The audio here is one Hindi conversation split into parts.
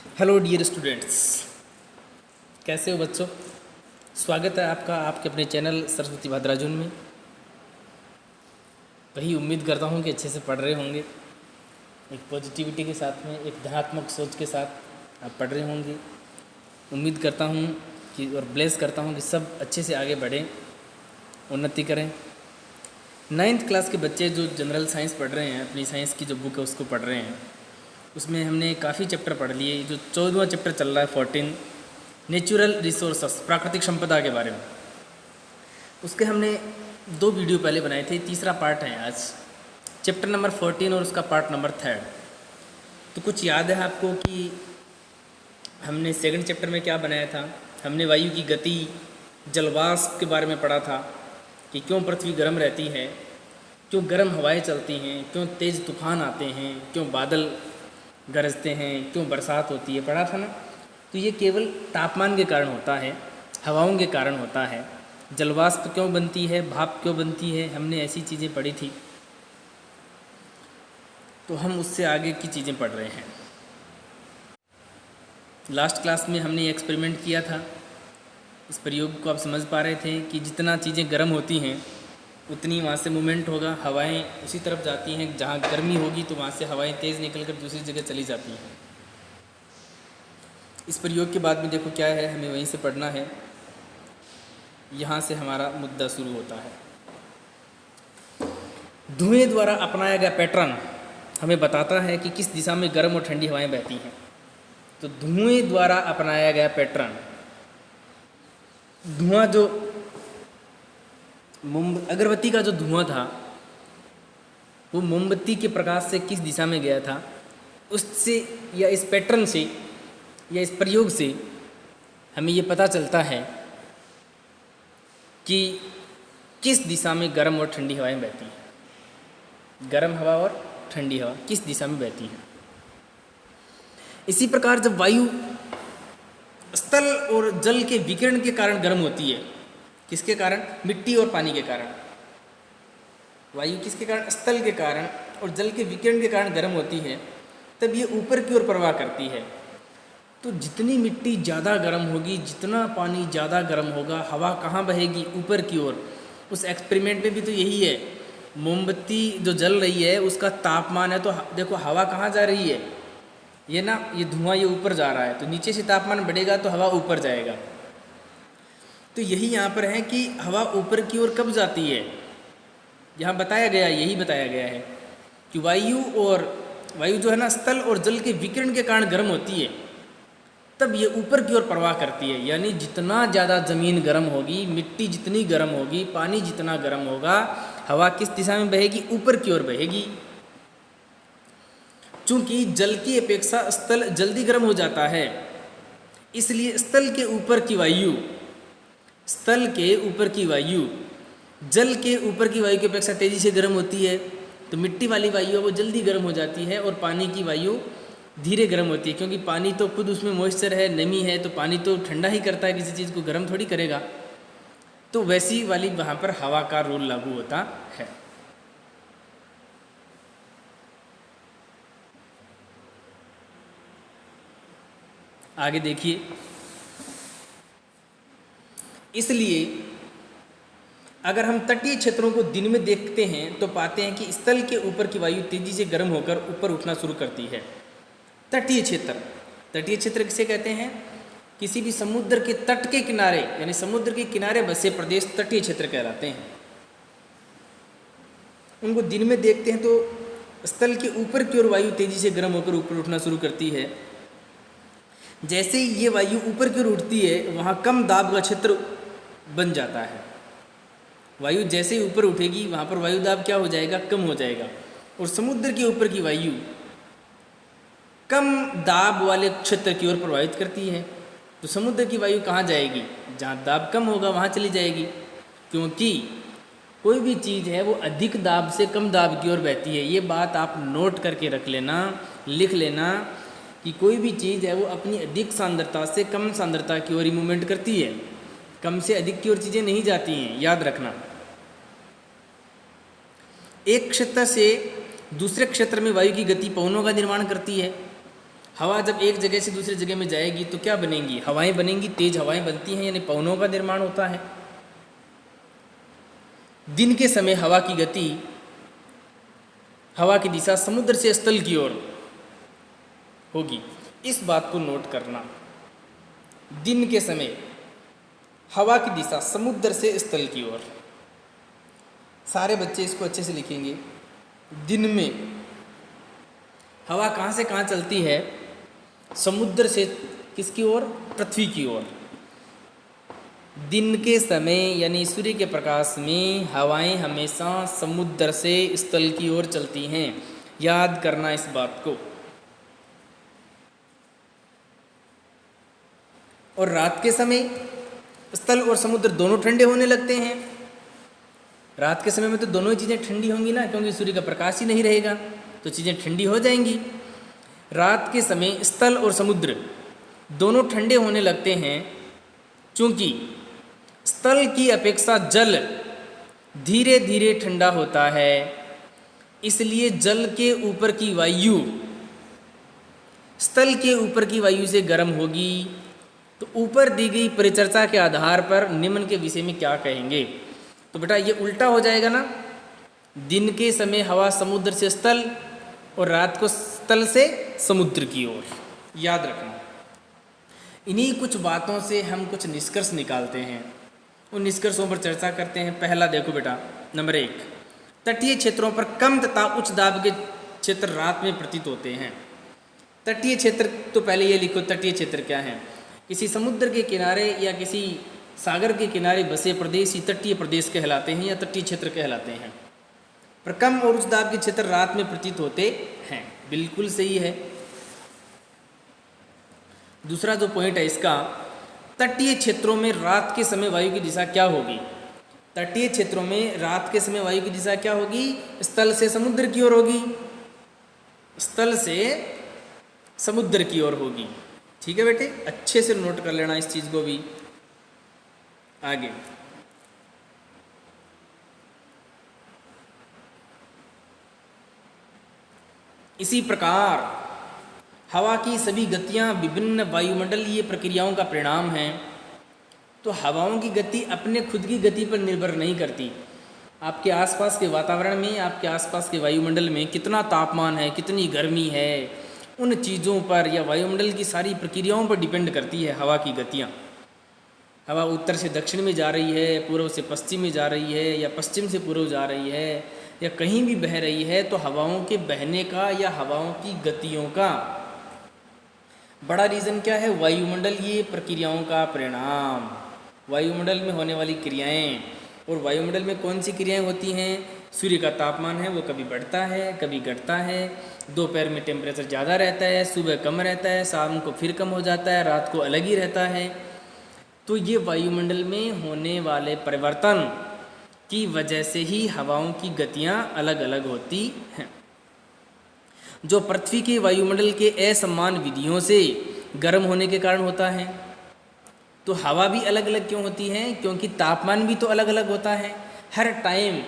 हेलो डियर स्टूडेंट्स, कैसे हो बच्चों। स्वागत है आपका आपके अपने चैनल सरस्वती भाद्राजुन में। वही उम्मीद करता हूँ कि अच्छे से पढ़ रहे होंगे, एक पॉजिटिविटी के साथ में, एक धनात्मक सोच के साथ आप पढ़ रहे होंगे। उम्मीद करता हूँ कि और ब्लेस करता हूँ कि सब अच्छे से आगे बढ़ें, उन्नति करें। 9th क्लास के बच्चे जो जनरल साइंस पढ़ रहे हैं, अपनी साइंस की जो बुक है उसको पढ़ रहे हैं, उसमें हमने काफ़ी चैप्टर पढ़ लिए। जो 14वां चैप्टर चल रहा है 14 नेचुरल रिसोर्सेस, प्राकृतिक संपदा के बारे में, उसके हमने 2 वीडियो पहले बनाए थे। तीसरा पार्ट है आज, चैप्टर नंबर 14 और उसका पार्ट नंबर 3। तो कुछ याद है आपको कि हमने सेकंड चैप्टर में क्या बनाया था? हमने वायु की गति, जलवाष्प के बारे में पढ़ा था कि क्यों पृथ्वी गर्म रहती है, क्यों गर्म हवाएं चलती हैं, क्यों तेज़ तूफान आते हैं, क्यों बादल गरजते हैं, क्यों बरसात होती है, पढ़ा था ना। तो ये केवल तापमान के कारण होता है, हवाओं के कारण होता है। जलवाष्प क्यों बनती है, भाप क्यों बनती है, हमने ऐसी चीज़ें पढ़ी थी। तो हम उससे आगे की चीज़ें पढ़ रहे हैं। लास्ट क्लास में हमने एक्सपेरिमेंट किया था। इस प्रयोग को आप समझ पा रहे थे कि जितना चीज़ें गर्म होती हैं उतनी वहाँ से मूवमेंट होगा, हवाएं उसी तरफ जाती हैं। जहाँ गर्मी होगी तो वहाँ से हवाएं तेज़ निकलकर दूसरी जगह चली जाती हैं। इस प्रयोग के बाद में देखो क्या है, हमें वहीं से पढ़ना है। यहाँ से हमारा मुद्दा शुरू होता है। धुएं द्वारा अपनाया गया पैटर्न हमें बताता है कि किस दिशा में गर्म और ठंडी हवाएं बहती हैं। तो धुएं द्वारा अपनाया गया पैटर्न, धुआं जो अगरबत्ती का जो धुआं था वो मोमबत्ती के प्रकाश से किस दिशा में गया था, उससे या इस पैटर्न से या इस प्रयोग से हमें ये पता चलता है कि किस दिशा में गर्म और ठंडी हवाएं बहती हैं। गर्म हवा और ठंडी हवा किस दिशा में बहती हैं। इसी प्रकार जब वायु स्थल और जल के विकिरण के कारण गर्म होती है, किसके कारण? मिट्टी और पानी के कारण। वायु किसके कारण? स्थल के कारण और जल के विकिरण के कारण गर्म होती है। तब ये ऊपर की ओर प्रवाह करती है। तो जितनी मिट्टी ज़्यादा गर्म होगी, जितना पानी ज़्यादा गर्म होगा, हवा कहाँ बहेगी? ऊपर की ओर। उस एक्सपेरिमेंट में भी तो यही है। मोमबत्ती जो जल रही है उसका तापमान है, तो देखो हवा कहाँ जा रही है, ये ना, ये धुआं ये ऊपर जा रहा है, तो नीचे से तापमान बढ़ेगा तो हवा ऊपर जाएगा। तो यही यहाँ पर है कि हवा ऊपर की ओर कब जाती है, यहाँ बताया गया, यही बताया गया है कि वायु जो है ना, स्थल और जल के विकिरण के कारण गर्म होती है, तब ये ऊपर की ओर प्रवाह करती है। यानी जितना ज़्यादा ज़मीन गर्म होगी, मिट्टी जितनी गर्म होगी, पानी जितना गर्म होगा, हवा किस दिशा में बहेगी? ऊपर की ओर बहेगी। चूँकि जल की अपेक्षा स्थल जल्दी गर्म हो जाता है, इसलिए स्थल के ऊपर की वायु जल के ऊपर की वायु की अपेक्षा तेज़ी से गर्म होती है। तो मिट्टी वाली वायु है वो जल्दी गर्म हो जाती है, और पानी की वायु धीरे गर्म होती है, क्योंकि पानी तो खुद उसमें मॉइस्चर है, नमी है, तो पानी तो ठंडा ही करता है, किसी चीज़ को गर्म थोड़ी करेगा। तो वैसी वाली वहाँ पर हवा का रूल लागू होता है। आगे देखिए, इसलिए अगर हम तटीय क्षेत्रों को दिन में देखते हैं तो पाते हैं कि स्थल के ऊपर की वायु तेजी से गर्म होकर ऊपर उठना शुरू करती है। तटीय क्षेत्र किसे कहते हैं? किसी भी समुद्र के तट के किनारे, यानी समुद्र के किनारे बसे प्रदेश तटीय क्षेत्र कहलाते हैं। उनको दिन में देखते हैं तो स्थल के ऊपर की ओर वायु तेजी से गर्म होकर ऊपर उठना शुरू करती है। जैसे ही ये वायु ऊपर की ओर उठती है, वहाँ कम दाब का क्षेत्र बन जाता है। वायु जैसे ही ऊपर उठेगी वहाँ पर वायु दाब क्या हो जाएगा? कम हो जाएगा। और समुद्र के ऊपर की वायु कम दाब वाले क्षेत्र की ओर प्रवाहित करती है। तो समुद्र की वायु कहाँ जाएगी? जहाँ दाब कम होगा वहाँ चली जाएगी, क्योंकि कोई भी चीज़ है वो अधिक दाब से कम दाब की ओर बहती है। ये बात आप नोट करके रख लेना, लिख लेना कि कोई भी चीज़ है वो अपनी अधिक सांद्रता से कम सांद्रता की ओर ही मूवमेंट करती है, कम से अधिक की ओर चीज़ें नहीं जाती हैं, याद रखना। एक क्षेत्र से दूसरे क्षेत्र में वायु की गति पवनों का निर्माण करती है। हवा जब एक जगह से दूसरी जगह में जाएगी तो क्या बनेंगी? हवाएं बनेंगी, तेज हवाएं बनती हैं, यानी पवनों का निर्माण होता है। दिन के समय हवा की गति, हवा की दिशा समुद्र से स्थल की ओर होगी। इस बात को नोट करना, दिन के समय हवा की दिशा समुद्र से स्थल की ओर। सारे बच्चे इसको अच्छे से लिखेंगे। दिन में हवा कहाँ से कहाँ चलती है? समुद्र से किसकी ओर? पृथ्वी की ओर। दिन के समय यानी सूर्य के प्रकाश में हवाएं हमेशा समुद्र से स्थल की ओर चलती हैं। याद करना इस बात को। और रात के समय स्थल और समुद्र दोनों ठंडे होने लगते हैं। रात के समय में तो दोनों ही चीज़ें ठंडी होंगी ना, क्योंकि सूर्य का प्रकाश ही नहीं रहेगा, तो चीज़ें ठंडी हो जाएंगी। रात के समय स्थल और समुद्र दोनों ठंडे होने लगते हैं, क्योंकि स्थल की अपेक्षा जल धीरे धीरे ठंडा होता है। इसलिए जल के ऊपर की वायु स्थल के ऊपर की वायु से गर्म होगी। तो ऊपर दी गई परिचर्चा के आधार पर निम्न के विषय में क्या कहेंगे? तो बेटा ये उल्टा हो जाएगा ना। दिन के समय हवा समुद्र से स्थल और रात को स्थल से समुद्र की ओर। याद रखना। इन्हीं कुछ बातों से हम कुछ निष्कर्ष निकालते हैं, उन निष्कर्षों पर चर्चा करते हैं। पहला देखो बेटा, नंबर 1, तटीय क्षेत्रों पर कम तथा उच्च दाब के क्षेत्र रात में प्रतीत होते हैं। तटीय क्षेत्र, तो पहले ये लिखो तटीय क्षेत्र क्या है। किसी समुद्र के किनारे या किसी सागर के किनारे बसे प्रदेश ही तटीय प्रदेश कहलाते हैं या तटीय क्षेत्र कहलाते हैं। पर कम और उच्च दाब के क्षेत्र रात में प्रतीत होते हैं। बिल्कुल सही है। दूसरा जो पॉइंट है इसका, तटीय क्षेत्रों में रात के समय वायु की दिशा क्या होगी? तटीय क्षेत्रों में रात के समय वायु की दिशा क्या होगी? स्थल से समुद्र की ओर होगी। स्थल से समुद्र की ओर होगी। ठीक है बेटे, अच्छे से नोट कर लेना इस चीज को भी। आगे इसी प्रकार हवा की सभी गतियां विभिन्न वायुमंडलीय प्रक्रियाओं का परिणाम हैं। तो हवाओं की गति अपने खुद की गति पर निर्भर नहीं करती। आपके आसपास के वातावरण में, आपके आसपास के वायुमंडल में कितना तापमान है, कितनी गर्मी है, उन चीज़ों पर या वायुमंडल की सारी प्रक्रियाओं पर डिपेंड करती है हवा की गतियाँ। हवा उत्तर से दक्षिण में जा रही है, पूर्व से पश्चिम में जा रही है, या पश्चिम से पूर्व जा रही है, या कहीं भी बह रही है, तो हवाओं के बहने का या हवाओं की गतियों का बड़ा रीज़न क्या है? वायुमंडलीय प्रक्रियाओं का परिणाम। वायुमंडल में होने वाली क्रियाएं। और वायुमंडल में कौन सी क्रियाएं होती हैं? सूर्य का तापमान है वो कभी बढ़ता है कभी घटता है। दोपहर में टेम्परेचर ज़्यादा रहता है, सुबह कम रहता है, शाम को फिर कम हो जाता है, रात को अलग ही रहता है। तो ये वायुमंडल में होने वाले परिवर्तन की वजह से ही हवाओं की गतियाँ अलग अलग होती हैं, जो पृथ्वी के वायुमंडल के असमान विधियों से गर्म होने के कारण होता है। तो हवा भी अलग अलग क्यों होती है? क्योंकि तापमान भी तो अलग अलग होता है। हर टाइम,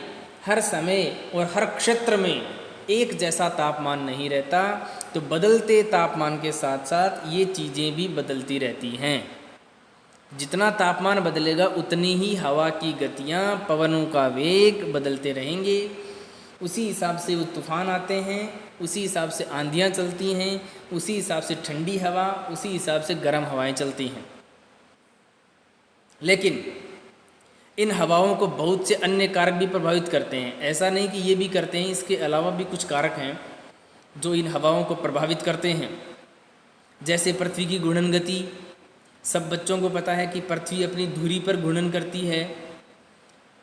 हर समय और हर क्षेत्र में एक जैसा तापमान नहीं रहता। तो बदलते तापमान के साथ साथ ये चीज़ें भी बदलती रहती हैं। जितना तापमान बदलेगा उतनी ही हवा की गतियाँ, पवनों का वेग बदलते रहेंगे। उसी हिसाब से वो तूफान आते हैं, उसी हिसाब से आंधियाँ चलती हैं, उसी हिसाब से ठंडी हवा, उसी हिसाब से गर्म हवाएं चलती हैं। लेकिन इन हवाओं को बहुत से अन्य कारक भी प्रभावित करते हैं। ऐसा नहीं कि ये भी करते हैं, इसके अलावा भी कुछ कारक हैं जो इन हवाओं को प्रभावित करते हैं। जैसे पृथ्वी की घूर्णन गति। सब बच्चों को पता है कि पृथ्वी अपनी धुरी पर घूर्णन करती है।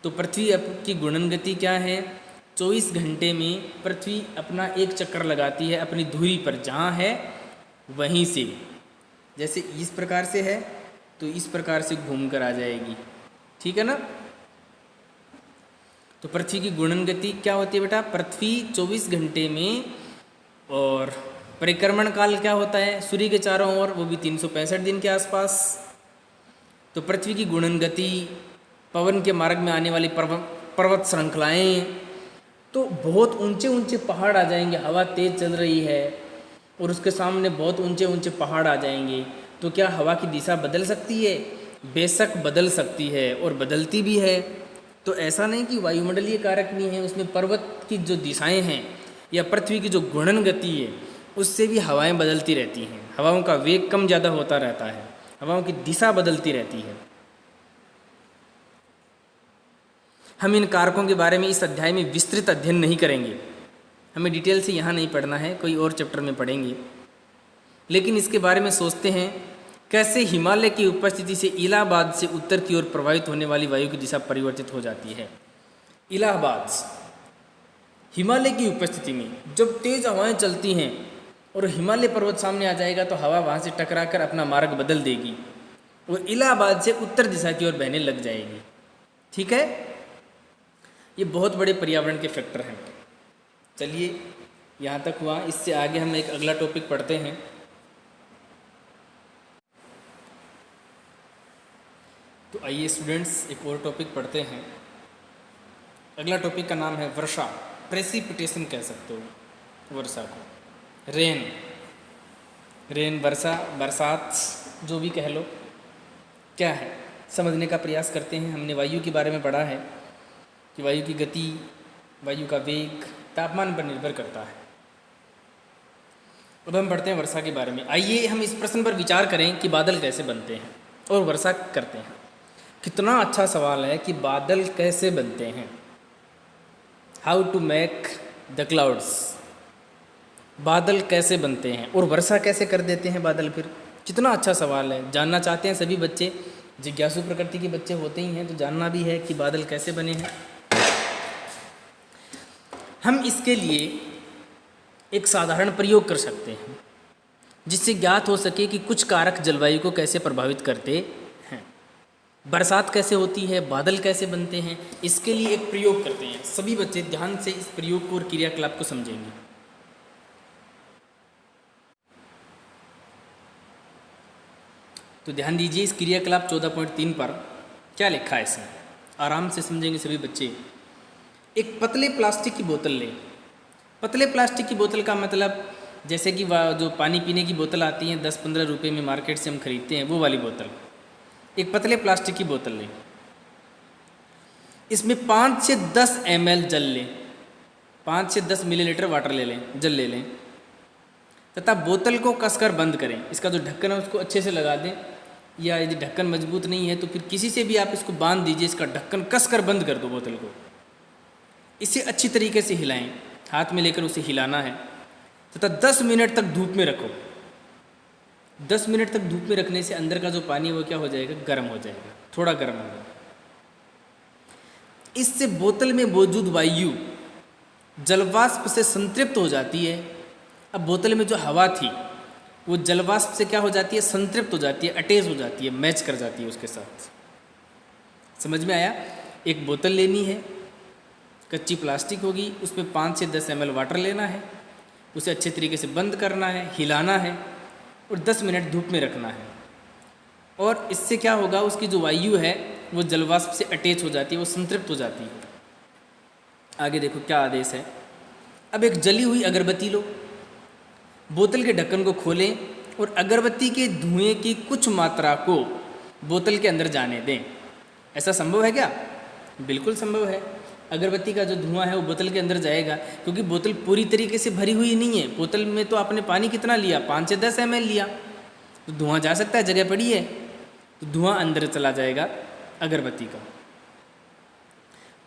तो पृथ्वी की घूर्णन गति क्या है? 24 घंटे में पृथ्वी अपना एक चक्कर लगाती है अपनी धुरी पर, जहाँ है वहीं से। जैसे इस प्रकार से है तो इस प्रकार से घूम कर आ जाएगी। ठीक है ना? तो पृथ्वी की घूर्णन गति क्या होती है बेटा? पृथ्वी 24 घंटे में, और परिक्रमण काल क्या होता है सूर्य के चारों ओर, वो भी 365 दिन के आसपास। तो पृथ्वी की घूर्णन गति, पवन के मार्ग में आने वाली पर्वत श्रृंखलाएँ, तो बहुत ऊंचे ऊंचे पहाड़ आ जाएंगे, हवा तेज चल रही है और उसके सामने बहुत ऊंचे ऊंचे पहाड़ आ जाएंगे, तो क्या हवा की दिशा बदल सकती है? बेशक बदल सकती है, और बदलती भी है। तो ऐसा नहीं कि वायुमंडलीय कारक नहीं है, उसमें पर्वत की जो दिशाएं हैं या पृथ्वी की जो घूर्णन गति है उससे भी हवाएं बदलती रहती हैं। हवाओं का वेग कम ज़्यादा होता रहता है, हवाओं की दिशा बदलती रहती है। हम इन कारकों के बारे में इस अध्याय में विस्तृत अध्ययन नहीं करेंगे, हमें डिटेल से यहाँ नहीं पढ़ना है, कोई और चैप्टर में पढ़ेंगे। लेकिन इसके बारे में सोचते हैं कैसे हिमालय की उपस्थिति से इलाहाबाद से उत्तर की ओर प्रवाहित होने वाली वायु की दिशा परिवर्तित हो जाती है। इलाहाबाद, हिमालय की उपस्थिति में जब तेज हवाएं चलती हैं और हिमालय पर्वत सामने आ जाएगा तो हवा वहाँ से टकराकर अपना मार्ग बदल देगी और इलाहाबाद से उत्तर दिशा की ओर बहने लग जाएगी। ठीक है, ये बहुत बड़े पर्यावरण के फैक्टर हैं। चलिए यहाँ तक हुआ, इससे आगे हम एक अगला टॉपिक पढ़ते हैं। तो आइए स्टूडेंट्स एक और टॉपिक पढ़ते हैं। अगला टॉपिक का नाम है वर्षा, प्रेसिपिटेशन कह सकते हो वर्षा को। रेन वर्षा, बरसात, जो भी कह लो, क्या है समझने का प्रयास करते हैं। हमने वायु के बारे में पढ़ा है कि वायु की गति, वायु का वेग तापमान पर निर्भर करता है। अब हम पढ़ते हैं वर्षा के बारे में। आइए हम इस प्रश्न पर विचार करें कि बादल कैसे बनते हैं और वर्षा करते हैं। कितना अच्छा सवाल है कि बादल कैसे बनते हैं, how to make the clouds, बादल कैसे बनते हैं और वर्षा कैसे कर देते हैं बादल। फिर कितना अच्छा सवाल है, जानना चाहते हैं सभी बच्चे, जिज्ञासु प्रकृति के बच्चे होते ही हैं, तो जानना भी है कि बादल कैसे बने हैं। हम इसके लिए एक साधारण प्रयोग कर सकते हैं जिससे ज्ञात हो सके कि कुछ कारक जलवायु को कैसे प्रभावित करते हैं, बरसात कैसे होती है, बादल कैसे बनते हैं। इसके लिए एक प्रयोग करते हैं। सभी बच्चे ध्यान से इस प्रयोग को और क्रियाकलाप को समझेंगे। तो ध्यान दीजिए इस क्रियाकलाप 14.3 पर क्या लिखा है, इसमें आराम से समझेंगे सभी बच्चे। एक पतले प्लास्टिक की बोतल लें। पतले प्लास्टिक की बोतल का मतलब जैसे कि जो पानी पीने की बोतल आती है 10-15 रुपये में मार्केट से हम खरीदते हैं, वो वाली बोतल। एक पतले प्लास्टिक की बोतल लें, इसमें 5 से 10 ml जल लें, 5 से 10 मिलीलीटर वाटर ले लें, जल ले लें, तथा बोतल को कसकर बंद करें। इसका जो ढक्कन है उसको अच्छे से लगा दें, या यदि ढक्कन मजबूत नहीं है तो फिर किसी से भी आप इसको बांध दीजिए, इसका ढक्कन कसकर बंद कर दो बोतल को। इसे अच्छी तरीके से हिलाएं, हाथ में लेकर उसे हिलाना है, तथा 10 मिनट तक धूप में रखो। 10 मिनट तक धूप में रखने से अंदर का जो पानी है वो क्या हो जाएगा, गर्म हो जाएगा, थोड़ा गर्म होगा। इससे बोतल में मौजूद वायु जलवाष्प से संतृप्त हो जाती है। अब बोतल में जो हवा थी वो जलवाष्प से क्या हो जाती है, संतृप्त हो जाती है, अटैच हो जाती है, मैच कर जाती है उसके साथ। समझ में आया? एक बोतल लेनी है, कच्ची प्लास्टिक होगी, उसमें 5 से 10 ml वाटर लेना है, उसे अच्छे तरीके से बंद करना है, हिलाना है और 10 मिनट धूप में रखना है। और इससे क्या होगा, उसकी जो वायु है वो जलवाष्प से अटैच हो जाती है, वो संतृप्त हो जाती है। आगे देखो क्या आदेश है। अब एक जली हुई अगरबत्ती लो, बोतल के ढक्कन को खोलें और अगरबत्ती के धुएं की कुछ मात्रा को बोतल के अंदर जाने दें। ऐसा संभव है क्या? बिल्कुल संभव है। अगरबत्ती का जो धुआं है वो बोतल के अंदर जाएगा, क्योंकि बोतल पूरी तरीके से भरी हुई नहीं है। बोतल में तो आपने पानी कितना लिया, 5 से 10 ml लिया, तो धुआं जा सकता है, जगह पड़ी है, तो धुआं अंदर चला जाएगा अगरबत्ती का।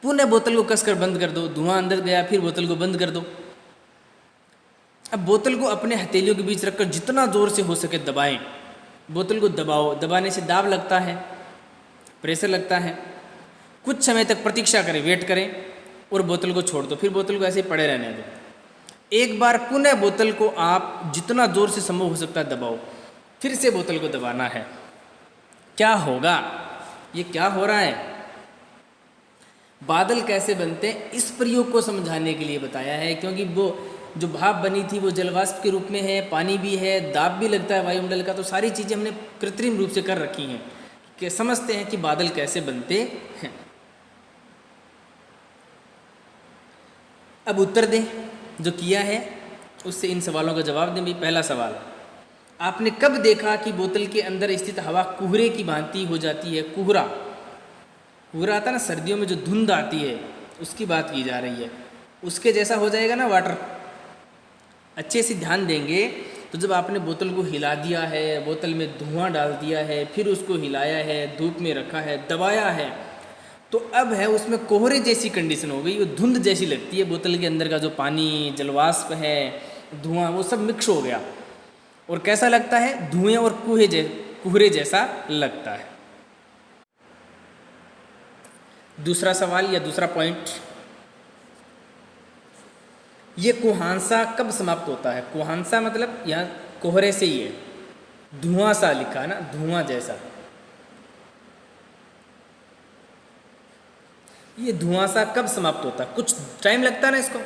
पुनः बोतल को कसकर बंद कर दो, धुआं अंदर गया, फिर बोतल को बंद कर दो। अब बोतल को अपने हथेलियों के बीच रखकर जितना जोर से हो सके दबाएं। बोतल को दबाओ, दबाने से दाब लगता है, प्रेशर लगता है। कुछ समय तक प्रतीक्षा करें, वेट करें और बोतल को छोड़ दो, फिर बोतल को ऐसे ही पड़े रहने दो। एक बार पुनः बोतल को आप जितना जोर से संभव हो सकता है दबाओ, फिर से बोतल को दबाना है। क्या होगा, ये क्या हो रहा है? बादल कैसे बनते हैं इस प्रयोग को समझाने के लिए बताया है, क्योंकि वो जो भाप बनी थी वो जलवाष्प के रूप में है, पानी भी है, दाब भी लगता है वायुमंडल का, तो सारी चीज़ें हमने कृत्रिम रूप से कर रखी हैं कि समझते हैं कि बादल कैसे बनते हैं। अब उत्तर दें जो किया है, उससे इन सवालों का जवाब दें। भाई पहला सवाल, आपने कब देखा कि बोतल के अंदर स्थित हवा कुहरे की भांति हो जाती है? कुहरा, कुहरा आता ना सर्दियों में जो धुंध आती है, उसकी बात की जा रही है। उसके जैसा हो जाएगा ना वाटर। अच्छे से ध्यान देंगे तो जब आपने बोतल को हिला दिया है, बोतल में धुआं डाल दिया है, फिर उसको हिलाया है, धूप में रखा है, दबाया है, तो अब है उसमें कोहरे जैसी कंडीशन हो गई। वो धुंध जैसी लगती है। बोतल के अंदर का जो पानी, जलवाष्प है, धुआं, वो सब मिक्स हो गया और कैसा लगता है? धुएं और कुहरे जैसा लगता है। दूसरा सवाल या दूसरा पॉइंट, ये कुहांसा कब समाप्त होता है? कुहांसा मतलब यहाँ कोहरे से ही है, धुआं सा लिखा है ना, धुआं जैसा। ये धुआं सा कब समाप्त होता है? कुछ टाइम लगता है ना इसको।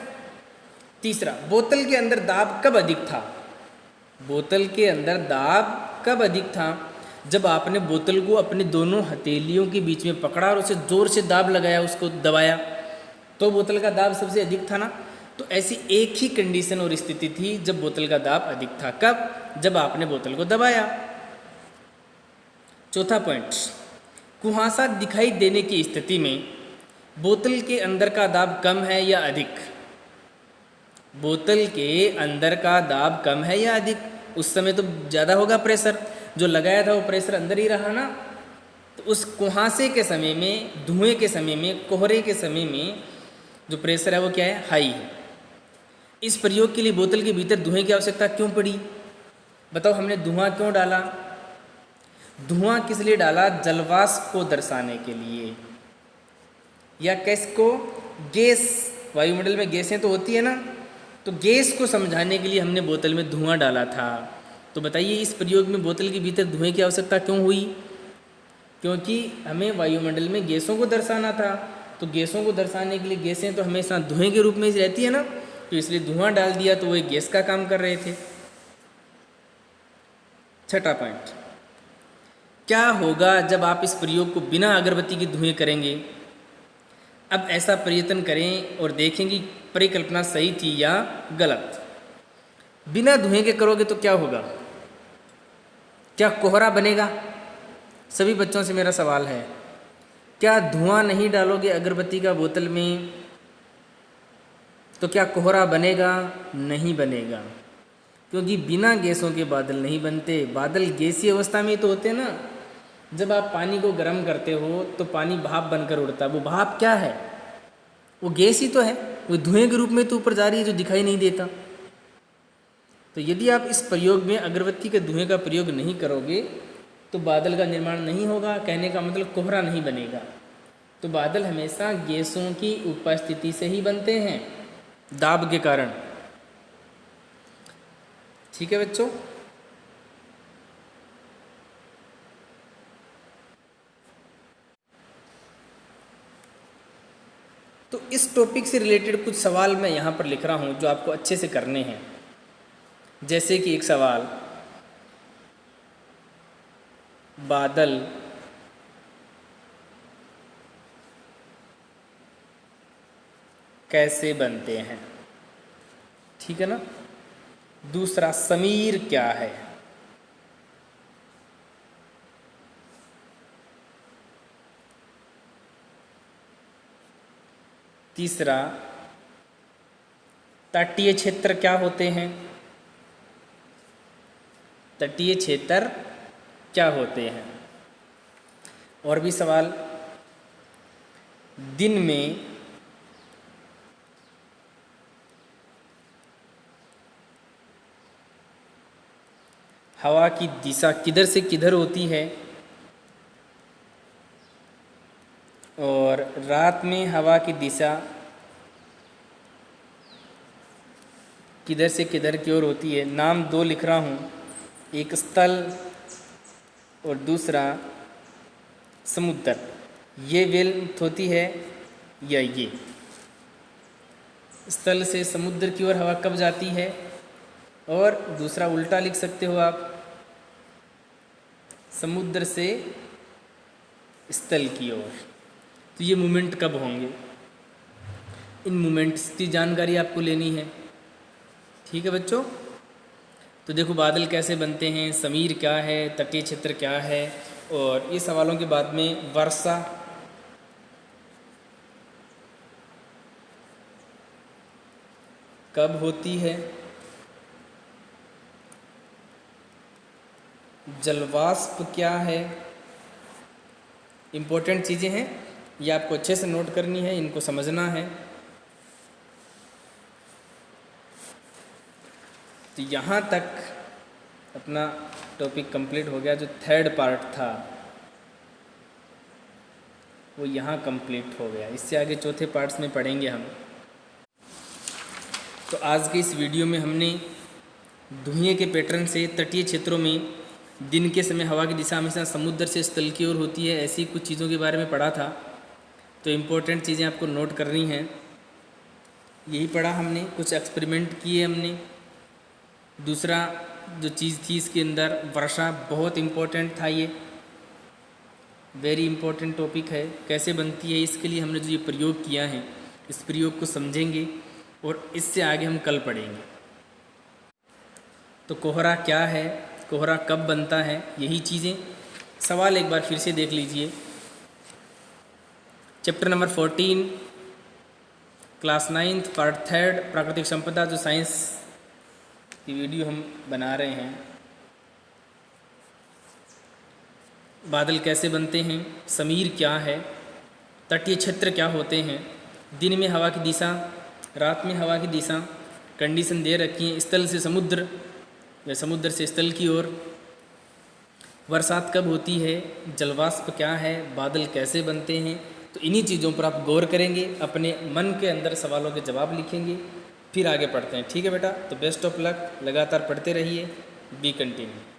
तीसरा, बोतल के अंदर दाब कब अधिक था? बोतल के अंदर दाब कब अधिक था? जब आपने बोतल को अपने दोनों हथेलियों के बीच में पकड़ा और उसे जोर से दाब लगाया, उसको दबाया, तो बोतल का दाब सबसे अधिक था ना। तो ऐसी एक ही कंडीशन और स्थिति थी जब बोतल का दाब अधिक था। कब? जब आपने बोतल को दबाया। चौथा पॉइंट, कुहासा दिखाई देने की स्थिति में बोतल के अंदर का दाब कम है या अधिक? बोतल के अंदर का दाब कम है या अधिक? उस समय तो ज़्यादा होगा प्रेशर, जो लगाया था वो प्रेशर अंदर ही रहा ना। तो उस कुहासे के समय में, धुएं के समय में, कोहरे के समय में जो प्रेशर है वो क्या है? हाई है। इस प्रयोग के लिए बोतल के भीतर धुएं की आवश्यकता क्यों पड़ी? बताओ, हमने धुआं क्यों डाला? धुआं किस लिए डाला? जलवाष्प को दर्शाने के लिए, या किसको? गैस, वायुमंडल में गैसें तो होती है ना, तो गैस को समझाने के लिए हमने बोतल में धुआं डाला था। तो बताइए, इस प्रयोग में बोतल के भीतर धुएं की आवश्यकता क्यों हुई? क्योंकि हमें वायुमंडल में गैसों को दर्शाना था। तो गैसों को दर्शाने के लिए गैसें तो हमेशा धुएं के रूप में ही रहती है ना, तो इसलिए धुआं डाल दिया, तो वो एक गैस का काम कर रहे थे। छठा पॉइंट, क्या होगा जब आप इस प्रयोग को बिना अगरबत्ती के धुएं करेंगे? अब ऐसा प्रयत्न करें और देखें कि परिकल्पना सही थी या गलत। बिना धुएं के करोगे तो क्या होगा? क्या कोहरा बनेगा? सभी बच्चों से मेरा सवाल है, क्या धुआं नहीं डालोगे अगरबत्ती का बोतल में तो क्या कोहरा बनेगा? नहीं बनेगा, क्योंकि बिना गैसों के बादल नहीं बनते। बादल गैसीय अवस्था में ही तो होते हैं ना। जब आप पानी को गर्म करते हो तो पानी भाप बनकर उड़ता है। वो भाप क्या है? वो गैस ही तो है। वो धुएं के रूप में तो ऊपर जा रही है, जो दिखाई नहीं देता। तो यदि आप इस प्रयोग में अगरबत्ती के धुएं का प्रयोग नहीं करोगे तो बादल का निर्माण नहीं होगा। कहने का मतलब कोहरा नहीं बनेगा। तो बादल हमेशा गैसों की उपस्थिति से ही बनते हैं, दाब के कारण। ठीक है बच्चों? तो इस टॉपिक से रिलेटेड कुछ सवाल मैं यहाँ पर लिख रहा हूँ जो आपको अच्छे से करने हैं। जैसे कि एक सवाल, बादल कैसे बनते हैं? ठीक है ना। दूसरा, समीर क्या है? तीसरा, तटीय क्षेत्र क्या होते हैं? तटीय क्षेत्र क्या होते हैं? और भी सवाल, दिन में हवा की दिशा किधर से किधर होती है? और रात में हवा की दिशा किधर से किधर की ओर होती है? नाम दो लिख रहा हूँ, एक स्थल और दूसरा समुद्र। ये वेल्थ होती है या ये? स्थल से समुद्र की ओर हवा कब जाती है? और दूसरा उल्टा लिख सकते हो आप, समुद्र से स्थल की ओर। तो ये मूवमेंट कब होंगे? इन मूवमेंट्स की जानकारी आपको लेनी है। ठीक है बच्चों। तो देखो बादल कैसे बनते हैं, समीर क्या है, तटीय क्षेत्र क्या है, और ये सवालों के बाद में वर्षा कब होती है, जलवाष्प क्या है, इम्पोर्टेंट चीज़ें हैं, ये आपको अच्छे से नोट करनी है, इनको समझना है। तो यहाँ तक अपना टॉपिक कंप्लीट हो गया। जो थर्ड पार्ट था वो यहाँ कंप्लीट हो गया। इससे आगे चौथे पार्ट्स में पढ़ेंगे हम। तो आज के इस वीडियो में हमने धुएं के पैटर्न से तटीय क्षेत्रों में दिन के समय हवा की दिशा हमेशा समुद्र से स्थल की ओर होती है, ऐसी कुछ चीज़ों के बारे में पढ़ा था। तो इम्पोर्टेंट चीज़ें आपको नोट करनी हैं। यही पढ़ा हमने, कुछ एक्सपेरिमेंट किए हमने। दूसरा जो चीज़ थी इसके अंदर वर्षा, बहुत इम्पोर्टेंट था, ये वेरी इम्पोर्टेंट टॉपिक है। कैसे बनती है इसके लिए हमने जो ये प्रयोग किया है, इस प्रयोग को समझेंगे और इससे आगे हम कल पढ़ेंगे। तो कोहरा क्या है, कोहरा कब बनता है, यही चीज़ें। सवाल एक बार फिर से देख लीजिए। चैप्टर नंबर 14 क्लास 9 पार्ट 3 प्राकृतिक संपदा, जो साइंस की वीडियो हम बना रहे हैं। बादल कैसे बनते हैं, समीर क्या है, तटीय क्षेत्र क्या होते हैं, दिन में हवा की दिशा, रात में हवा की दिशा, कंडीशन दे रखी है, स्थल से समुद्र या समुद्र से स्थल की ओर, बरसात कब होती है, जलवाष्प क्या है, बादल कैसे बनते हैं। तो इन्हीं चीज़ों पर आप गौर करेंगे, अपने मन के अंदर सवालों के जवाब लिखेंगे, फिर आगे पढ़ते हैं। ठीक है बेटा, तो बेस्ट ऑफ लक, लगातार पढ़ते रहिए, बी कंटिन्यू।